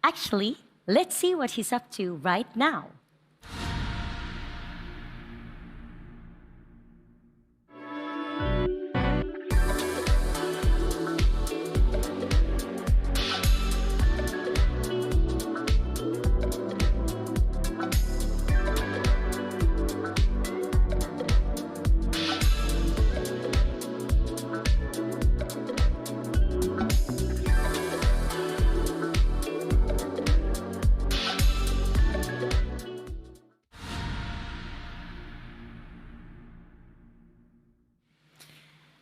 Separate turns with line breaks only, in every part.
Actually, let's see what he's up to right now.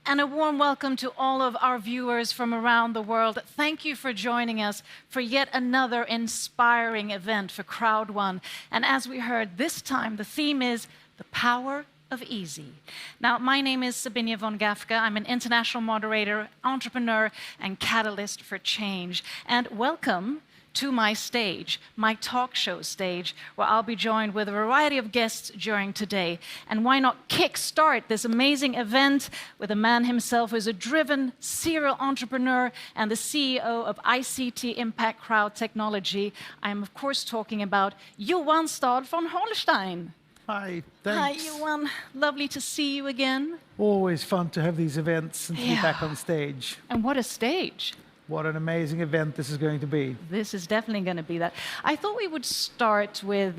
And a warm welcome to all of our viewers from around the world. Thank you for joining us for yet another inspiring event for Crowd1. And as we heard, this time the theme is the power of easy. Now, my name is Sabine von Gafka. I'm an international moderator, entrepreneur, and catalyst for change. And welcome to my stage, my talk show stage, where I'll be joined with a variety of guests during today. And why not kickstart this amazing event with a man himself who is a driven serial entrepreneur and the CEO of ICT Impact Crowd Technology. I'm, of course, talking about Johan Stad von Holstein.
Hi, thanks.
Hi, Johan. Lovely to see you again.
Always fun to have these events and to be back on stage.
And what a stage.
What an amazing event this is going to be.
This is definitely going to be that. I thought we would start with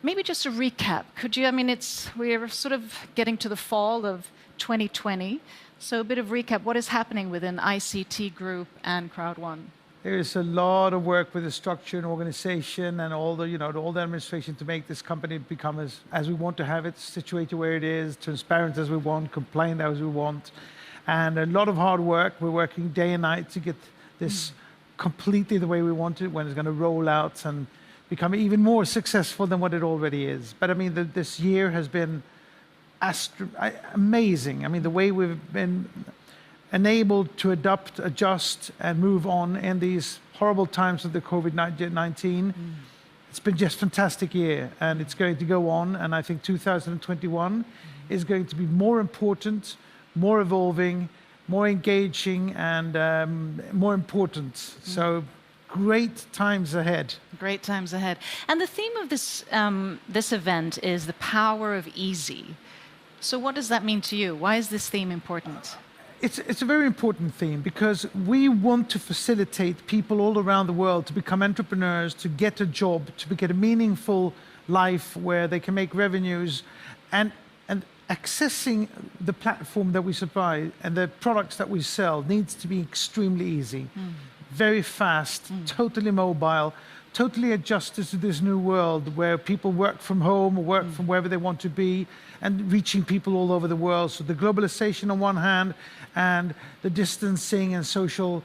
maybe just a recap. Could you, we're sort of getting to the fall of 2020. So a bit of recap. What is happening within ICT Group and Crowd1?
There is a lot of work with the structure and organization and all the, all the administration to make this company become as we want to have it, situated where it is, transparent as we want, compliant as we want. And a lot of hard work. We're working day and night to get this completely the way we want it, when it's going to roll out and become even more successful than what it already is. But this year has been amazing. The way we've been enabled to adapt, adjust, and move on in these horrible times of the COVID-19. It's been just a fantastic year, and it's going to go on. And I think 2021 is going to be more important, more evolving, more engaging, and more important. So great times ahead.
Great times ahead. And the theme of this event is the power of easy. So what does that mean to you? Why is this theme important?
It's a very important theme because we want to facilitate people all around the world to become entrepreneurs, to get a job, to get a meaningful life where they can make revenues, and accessing the platform that we supply and the products that we sell needs to be extremely easy, very fast, totally mobile, totally adjusted to this new world where people work from home or work from wherever they want to be, and reaching people all over the world. So the globalization on one hand and the distancing and social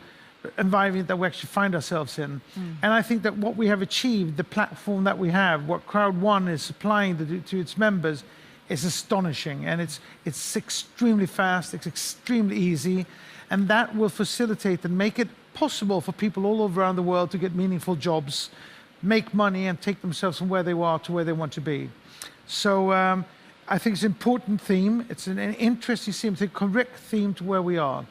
environment that we actually find ourselves in. And I think that what we have achieved, the platform that we have, what Crowd1 is supplying to its members, is astonishing, and it's extremely fast, it's extremely easy, and that will facilitate and make it possible for people all over around the world to get meaningful jobs, make money, and take themselves from where they are to where they want to be. So I think it's an important theme. It's an interesting theme, it's a correct theme to where we are.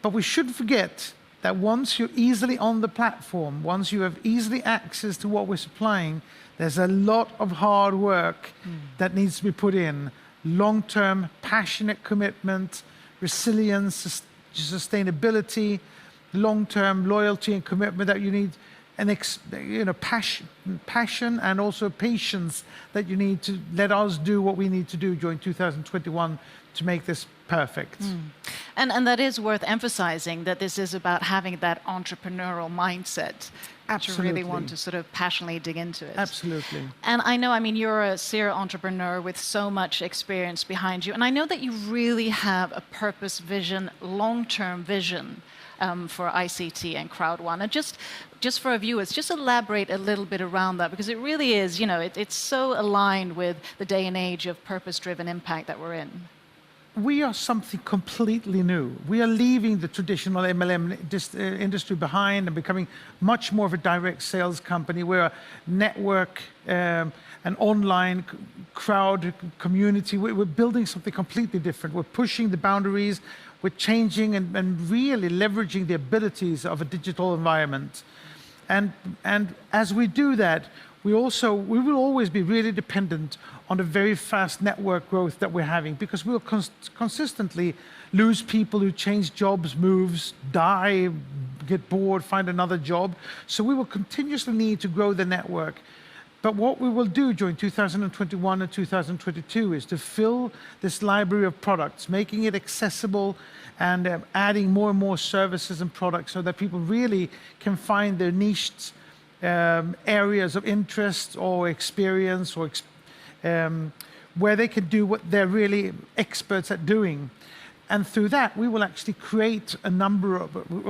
But we shouldn't forget that once you're easily on the platform, once you have easily access to what we're supplying, there's a lot of hard work that needs to be put in. Long-term, passionate commitment, resilience, sustainability, long-term loyalty and commitment that you need, and passion and also patience that you need to let us do what we need to do during 2021 to make this perfect.
And that is worth emphasizing, that this is about having that entrepreneurial mindset.
Absolutely.
To really want to sort of passionately dig into it.
Absolutely.
And I know, you're a serial entrepreneur with so much experience behind you, and I know that you really have a purpose vision, long-term vision for ICT and Crowd1. And just for our viewers, just elaborate a little bit around that, because it really is, it's so aligned with the day and age of purpose-driven impact that we're in.
We are something completely new. We are leaving the traditional MLM industry behind and becoming much more of a direct sales company. We're a network, an online crowd community. We're building something completely different. We're pushing the boundaries. We're changing and really leveraging the abilities of a digital environment. And as we do that, we will always be really dependent on the very fast network growth that we're having, because we'll consistently lose people who change jobs, moves, die, get bored, find another job. So we will continuously need to grow the network. But what we will do during 2021 and 2022 is to fill this library of products, making it accessible and adding more and more services and products so that people really can find their niched areas of interest or experience, or where they can do what they're really experts at doing. And through that, we will actually create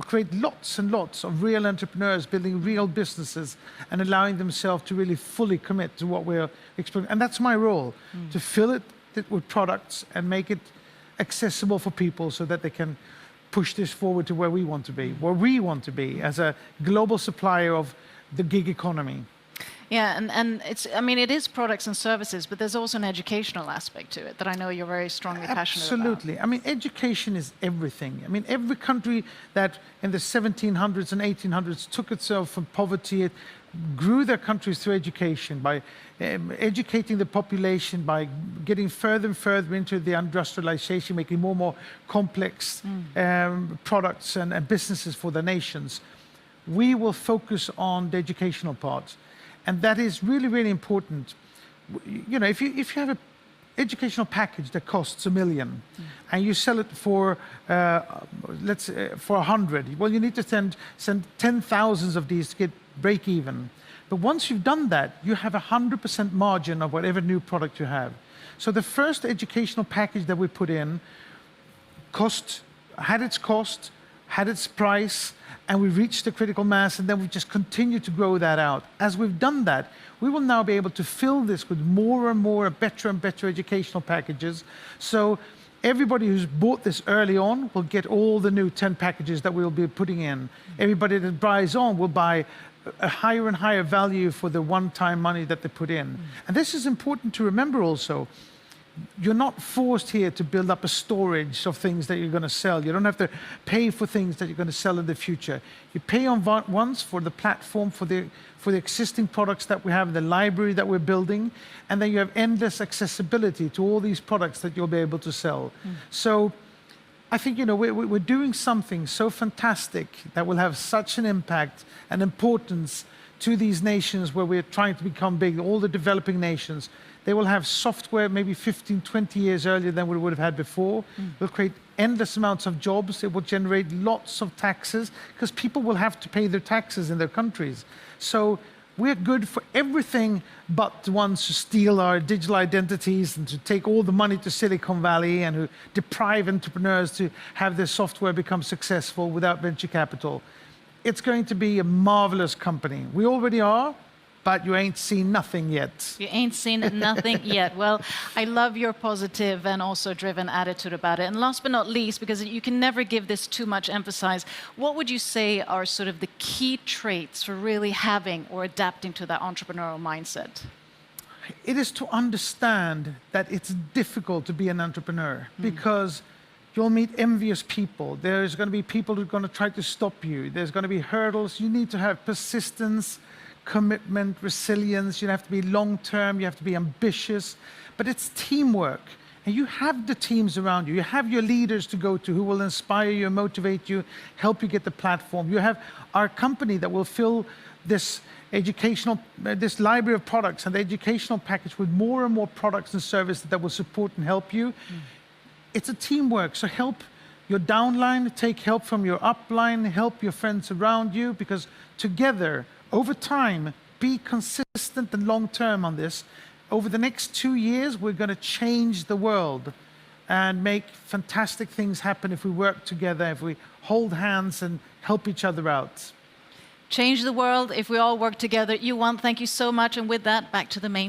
create lots and lots of real entrepreneurs building real businesses and allowing themselves to really fully commit to what we're exploring. And that's my role, to fill it with products and make it accessible for people so that they can push this forward to where we want to be as a global supplier of the gig economy.
Yeah, and I mean, it is products and services, but there's also an educational aspect to it that I know you're very strongly passionate about.
Absolutely. I mean, education is everything. I mean, every country that in the 1700s and 1800s took itself from poverty, it grew their countries through education, by educating the population, by getting further and further into the industrialization, making more and more complex products and businesses for the nations. We will focus on the educational part. And that is really, really important. You know, if you have an educational package that costs $1 million and you sell it for, let's say, for 100, well, you need to send 10,000 of these to get break even. But once you've done that, you have 100% margin of whatever new product you have. So the first educational package that we put in had its cost, had its price, and we reached the critical mass, and then we just continue to grow that out. As we've done that, we will now be able to fill this with more and more better and better educational packages. So everybody who's bought this early on will get all the new 10 packages that we'll be putting in. Everybody that buys on will buy a higher and higher value for the one-time money that they put in. And this is important to remember also. You're not forced here to build up a storage of things that you're going to sell. You don't have to pay for things that you're going to sell in the future. You pay on once for the platform, for the existing products that we have, the library that we're building, and then you have endless accessibility to all these products that you'll be able to sell. So I think, you know, we're doing something so fantastic that will have such an impact and importance to these nations where we're trying to become big, all the developing nations. They will have software maybe 15, 20 years earlier than we would have had before. We'll create endless amounts of jobs. It will generate lots of taxes, because people will have to pay their taxes in their countries. So we're good for everything but the ones who steal our digital identities and to take all the money to Silicon Valley and who deprive entrepreneurs to have their software become successful without venture capital. It's going to be a marvelous company. We already are. But you ain't seen nothing yet.
You ain't seen nothing yet. Well, I love your positive and also driven attitude about it. And last but not least, because you can never give this too much emphasis, what would you say are sort of the key traits for really having or adapting to that entrepreneurial mindset?
It is to understand that it's difficult to be an entrepreneur, because you'll meet envious people. There's going to be people who are going to try to stop you. There's going to be hurdles. You need to have persistence, commitment, resilience. You have to be long-term, you have to be ambitious, but it's teamwork. And you have the teams around you. You have your leaders to go to who will inspire you, motivate you, help you get the platform. You have our company that will fill this this library of products and the educational package with more and more products and services that will support and help you. It's a teamwork, so help your downline, take help from your upline, help your friends around you, because together, over time, be consistent and long-term on this. Over the next 2 years, we're going to change the world and make fantastic things happen if we work together, if we hold hands and help each other out.
Change the world if we all work together. Johan, thank you so much. And with that, back to the main